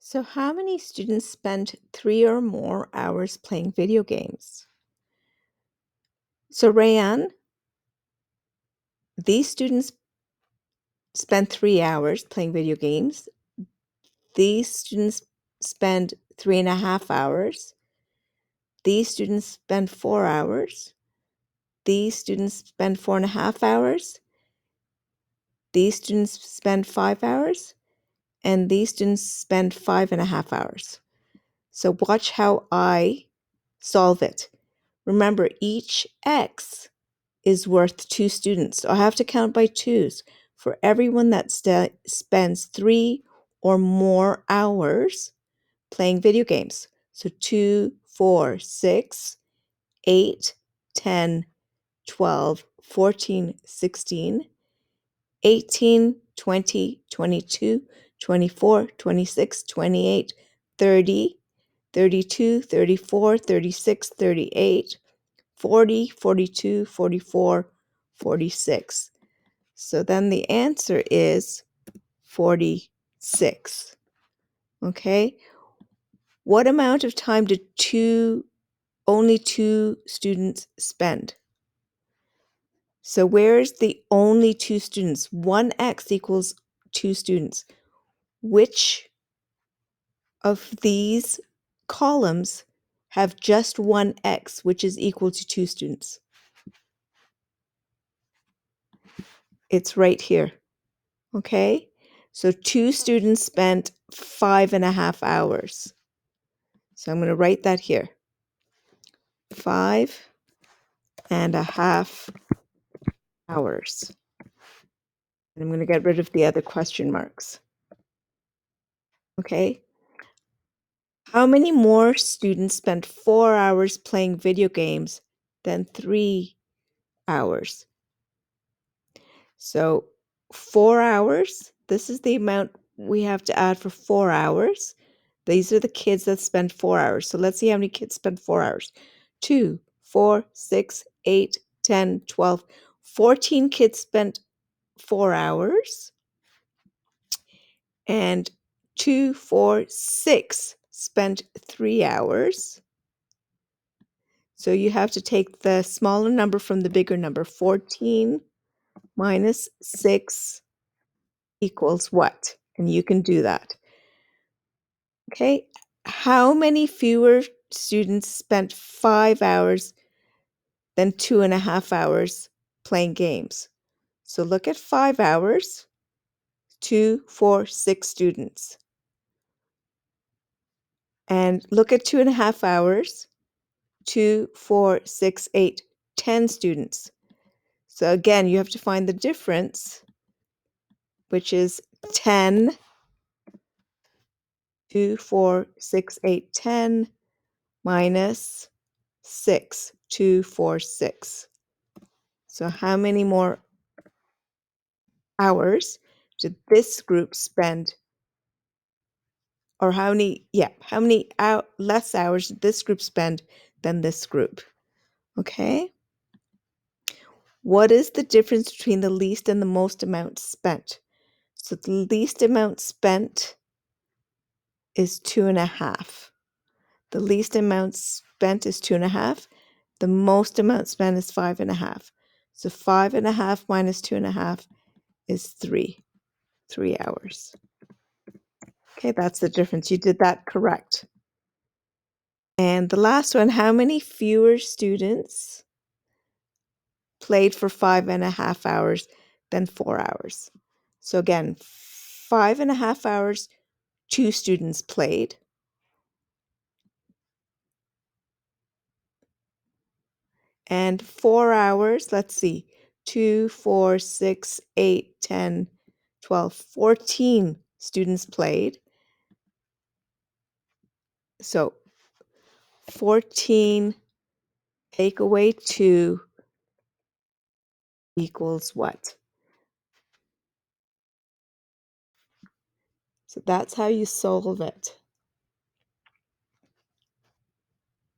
So how many students spend 3 or more hours playing video games? So Rayanne, these students spend 3 hours playing video games. These students spend 3.5 hours. These students spend 4 hours. These students spend 4.5 hours. These students spend 5 hours. And these students spend 5.5 hours. So watch how I solve it. Remember, each X is worth 2 students. So I have to count by twos for everyone that spends 3 or more hours playing video games. So 2, 4, 6, 8, 10, 12, 14, 16, 18, 20, 22, 24, 26, 28, 30, 32, 34, 36, 38, 40, 42, 44, 46. So then the answer is 46. Okay. What amount of time did only 2 students spend? So where's the only 2 students? 1x equals 2 students. Which of these columns have just one x, which is equal to 2 students? It's right here. Okay, so 2 students spent 5.5 hours. So I'm going to write that here. 5.5 hours. And I'm going to get rid of the other question marks. Okay. How many more students spent 4 hours playing video games than 3 hours? So 4 hours, this is the amount we have to add for 4 hours. These are the kids that spend 4 hours. So let's see how many kids spend 4 hours. 2, 4, 6, 8, 10, 12, 14 kids spent 4 hours. And 2, 4, 6 spent 3 hours. So you have to take the smaller number from the bigger number. 14 minus 6 equals what? And you can do that. Okay. How many fewer students spent 5 hours than 2.5 hours playing games? So look at 5 hours, 2, 4, 6 students. And look at 2.5 hours, 2, 4, 6, 8, 10 students. So again, you have to find the difference, which is 10, 2, 4, 6, 8, 10 minus 6, 2, 4, 6. So how many more hours did this group spend? Or how many less hours did this group spend than this group? Okay. What is the difference between the least and the most amount spent? So the least amount spent is 2.5. The least amount spent is 2.5. The most amount spent is 5.5. So 5.5 minus 2.5 is 3 hours. Okay, that's the difference. You did that correct. And the last one, how many fewer students played for 5.5 hours than 4 hours? So again, 5.5 hours, 2 students played. And 4 hours, let's see, 2, 4, 6, 8, 10, 12, 14 students played. So 14 take away 2 equals what? So that's how you solve it.